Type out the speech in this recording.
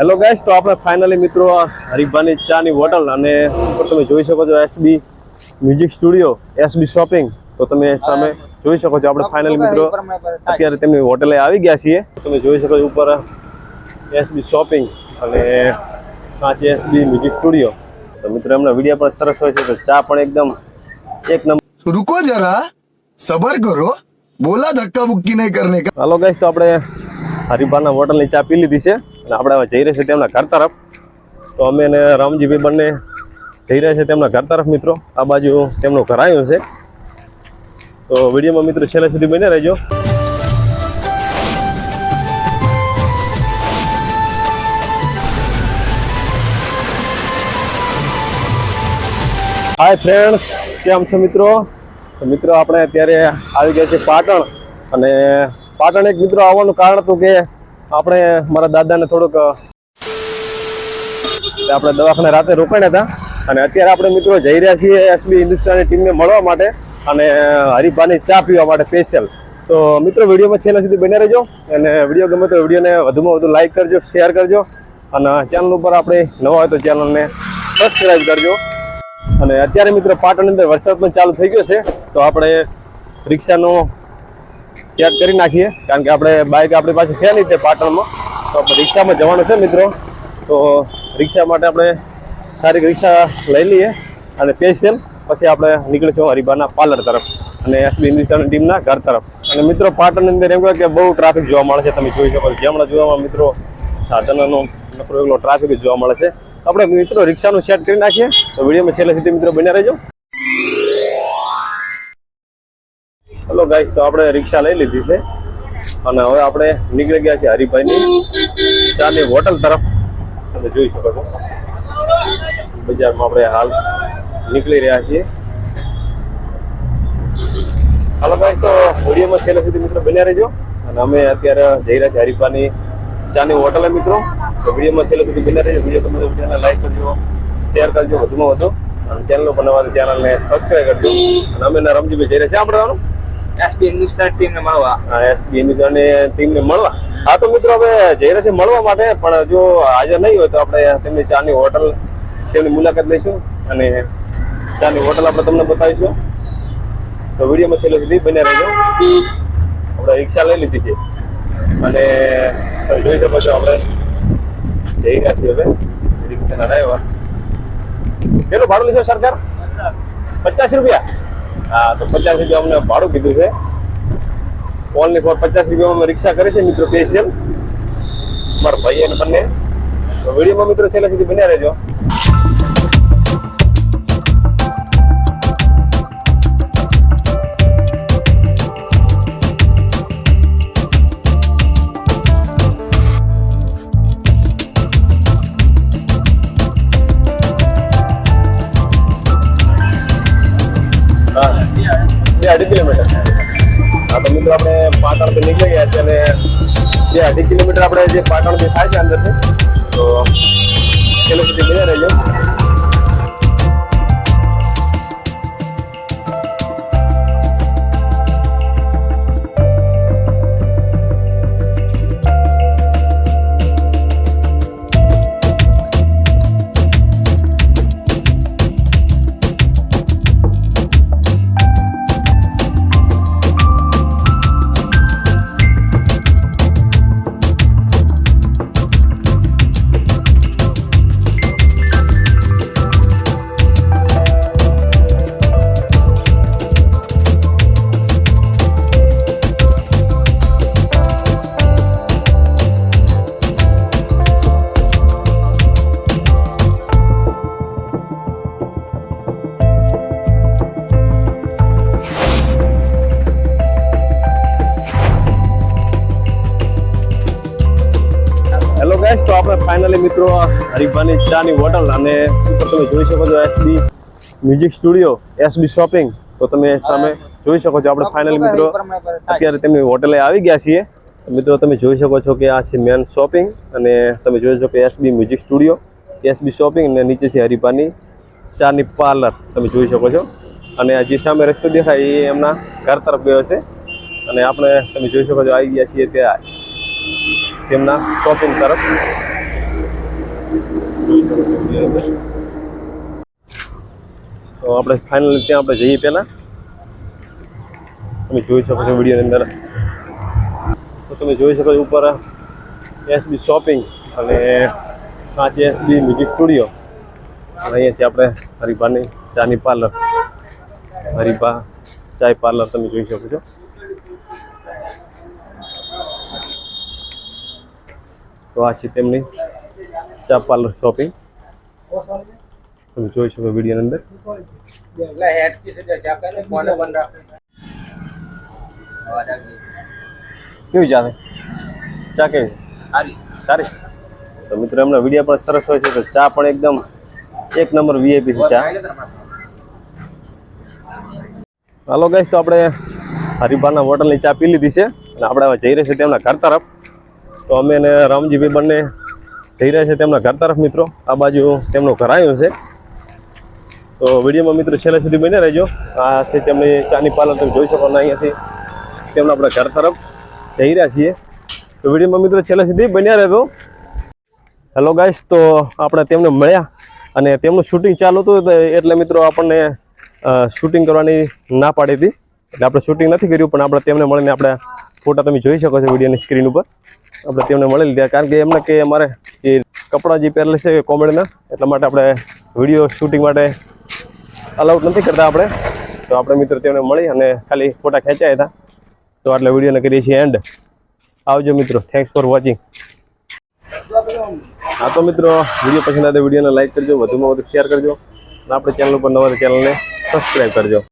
Hello guys, તો આપણે finally મિત્રો હરીફાની ચાની હોટલ અને ઉપર તમે જોઈ શકો છો SB music studio, SB shopping. તો તમે સામે જોઈ શકો છો આપણે ફાઇનલી મિત્રો અત્યારે તેમની હોટલે આવી ગયા છીએ. તમે જોઈ શકો છો ઉપર એસબી શોપિંગ અને આ છે એસબી મ્યુઝિક સ્ટુડિયો. તો મિત્રો એમના વિડીયો પણ સરસ હોય છે, તો ચા પણ એકદમ એક નંબર. रुको जरा सबर करो, बोला धक्का बुक्की नहीं करने का. હાલો ગાઈસ, તો આપણે હરીફાના હોટલની ચા પી લીધી છે અને આપણે હવે જઈ રહ્યા છીએ તેમના ઘર તરફ. તો અમે અને રામજીભાઈ બંને જઈ રહ્યા છે તેમના ઘર તરફ. મિત્રો આ બાજુ તેમનું ઘર આવ્યું છે, તો વિડીયોમાં મિત્રો છેલ્લે સુધી બને રહેજો. હાય ફ્રેન્ડ્સ, કેમ છો મિત્રો? તો મિત્રો આપણે અત્યારે આવી ગયા છે પાટણ. અને પાટણ એક મિત્રો આવવાનું કારણ હતું કે આપણે મારા દાદાને થોડુંક આપણે દવાખાને રાતે રોકાયા હતા. અને અત્યારે આપણે મિત્રો જઈ રહ્યા છીએ એસબી હિન્દુસ્તાની ટીમને મળવા માટે અને હરીફાની ચા પીવા માટે સ્પેશિયલ. તો મિત્રો વિડીયોમાં છેલ્લા સુધી બને રહેજો અને વિડીયો ગમે તો વિડીયોને વધુમાં વધુ લાઈક કરજો, શેર કરજો અને ચેનલ ઉપર આપણે નવા હોય તો ચેનલને સબસ્ક્રાઈબ કરજો. અને અત્યારે મિત્રો પાટણની અંદર વરસાદ પણ ચાલુ થઈ ગયો છે, તો આપણે રિક્ષાનો સેટ કરી નાખીએ, કારણ કે આપણે બાઇક આપણી પાસે છે નહીં તે પાટણમાં, તો આપણે રિક્ષામાં જવાનું છે મિત્રો. તો રિક્ષા માટે આપણે સારી રિક્ષા લઈ લઈએ અને સ્પેશિયલ પછી આપણે નીકળીશું હરીફાના પાર્લર તરફ અને એસબી હિન્દુસ્તાની ટીમના ઘર તરફ. અને મિત્રો પાટણની અંદર એમ કહે કે બહુ ટ્રાફિક જોવા મળે છે. તમે જોઈ શકો છો જેમણા જોવામાં મિત્રો સાધનોનો નકરો એકલો ટ્રાફિક જોવા મળે છે. આપણે મિત્રો રિક્ષાનું સેટ કરી નાખીએ, તો વિડીયોમાં છેલ્લે સુધી મિત્રો બન્યા રહેજો. હેલો ગાઈસ, તો આપણે રિક્ષા લઈ લીધી છે અને હવે આપણે નીકળી ગયા છીએ હરીફાઈની ચાની હોટલ તરફ. તમે જોઈ શકો છો બજારમાં આપણે હાલ નીકળી રહ્યા છીએ. હાલો ગાઈસ, તો વિડીયોમાં છેલ્લે સુધી મિત્રો બન્યા રહેજો. અને અમે અત્યારે જઈ રહ્યા છીએ હરીફાની ચાની હોટલે મિત્રો. તો વિડીયોમાં છેલ્લે સુધી બન્યા રહેજો. વિડીયો ગમે તો વિડીયોને લાઈક કરજો, શેર કરજો વધુમાં વધુ અને ચેનલ ઉપર નવા ચેનલને સબસ્ક્રાઈબ કરજો. અને અમે રમજીભાઈ જઈ રહ્યા છીએ આપણે એસબી હિન્દુસ્તાન ટીમને મળવા. એસબી હિન્દુસ્તાની ટીમને મળવા. હા તો મિત્રો હવે જઈ રહ્યા છે મળવા માટે, પણ જો હાજર નહીં હોય તો આપણે તેમની ચાની હોટલ તેમની મુલાકાત લઈશું અને ચાની હોટલ આપણે તમને બતાવીશું. તો વિડીયોમાં છેલ્લે સુધી બન્યા રહેજો. આપણે રિક્ષા લઈ લીધી છે અને તમે જોઈ શકો છો આપણે જઈ રહ્યા છીએ હવે રિક્ષાના ડ્રાઈવર. કેટલું ભાડું લેશો સરકાર? 50 રૂપિયા. હા, તો 50 રૂપિયા અમને ભાડું કીધું છે. ઓનલી ફોર 50 રૂપિયા અમે રિક્ષા કરી છે મિત્રો સ્પેશિયલ મારા ભાઈ અને બંને. તો વિડીયોમાં મિત્રો છેલ્લે સુધી બન્યા રહેજો. હા, 2.5 કિલોમીટર. હા તો મિત્રો આપણે પાટણથી નીકળી ગયા છે અને 2.5 કિલોમીટર આપણે જે પાટણથી થાય છે અંદરથી. તો છેલ્લે સુધી બન્યા રહેજો. હેલો ગાઈસ, તો આપણે ફાઇનલી મિત્રો હરીફાની ચાની હોટલ અને ઉપર તમે જોઈ શકો છો SB music studio, SB shopping. તો તમે સામે જોઈ શકો છો આપણે ફાઇનલી મિત્રો અત્યારે તેમની હોટલે આવી ગયા છીએ. મિત્રો તમે જોઈ શકો છો કે આ છે મેન શોપિંગ અને તમે જોઈ શકો SB music studio, SB shopping અને નીચે છે હરીફાની ચાની પાર્લર. તમે જોઈ શકો છો અને જે સામે રસ્તો દેખાય એ એમના ઘર તરફ ગયો છે અને આપણે તમે જોઈ શકો છો આવી ગયા છીએ ત્યાં તેમના શોપિંગ તરફ. તો આપણે ફાઇનલી ત્યાં આપણે જઈએ પહેલાં. તમે જોઈ શકો છો વિડીયોની અંદર. તો તમે જોઈ શકો છો ઉપર એસબી શોપિંગ અને આ છે એસબી મ્યુઝિક સ્ટુડિયો. અને અહીંયા છે આપણે હરિભાની ચાની પાર્લર. હરિભા ચાય પાર્લર તમે જોઈ શકો છો. તો આ છે તેમની ચા પાર્લર શોપિંગ. તમે જોઈ શકો વિડીયોની અંદર. કેવી ચા છે? ચા કેવી? સારી. તો મિત્રો એમના વિડીયો પણ સરસ હોય છે. તો ચા પણ એકદમ એક નંબર વીઆઈપી છે ચા. હાલો ગાઈસ, તો આપણે હરિભાના હોટલની ચા પી લીધી છે અને આપણે હવે જઈ રહ્યા છીએ તેમના ઘર તરફ. તો અમે અને રામજીભાઈ બંને જઈ રહ્યા છે તેમના ઘર તરફ મિત્રો. આ બાજુ તેમનું ઘર આવ્યું છે. તો વિડીયોમાં મિત્રો છેલ્લે સુધી બને રહેજો. આ છે તેમની ચાની પાર્લર, તમે જોઈ શકો. અહીંયાથી તેમના આપણે ઘર તરફ જઈ રહ્યા છીએ. તો વિડીયોમાં મિત્રો છેલ્લે સુધી બન્યા રહેજો. હેલો ગાઈસ, તો આપણે તેમને મળ્યા અને તેમનું શૂટિંગ ચાલુ હતું એટલે મિત્રો આપણને શૂટિંગ કરવાની ના પાડી હતી. એટલે આપણે શૂટિંગ નથી કર્યું, પણ આપણે તેમને મળીને આપણે ફોટા તમે જોઈ શકો છો વિડીયોની સ્ક્રીન ઉપર. આપણે તેમને મળેલી ત્યાં, કારણ કે એમને કે અમારે જે કપડાં જે પહેરેલા છે કોમેડીના, એટલા માટે આપણે વિડીયો શૂટિંગ માટે અલાઉડ નથી કરતા આપણે. તો આપણે મિત્રો તેમને મળી અને ખાલી ફોટા ખેંચ્યા હતા. તો આટલે વિડીયોને કરીએ છીએ એન્ડ. આવજો મિત્રો, થેન્ક્સ ફોર વોચિંગ. હા તો મિત્રો, વિડીયો પસંદ આવે તો વિડીયોને લાઈક કરજો, વધુમાં વધુ શેર કરજો અને આપણે ચેનલ ઉપર નવા ચેનલને સબસ્ક્રાઈબ કરજો.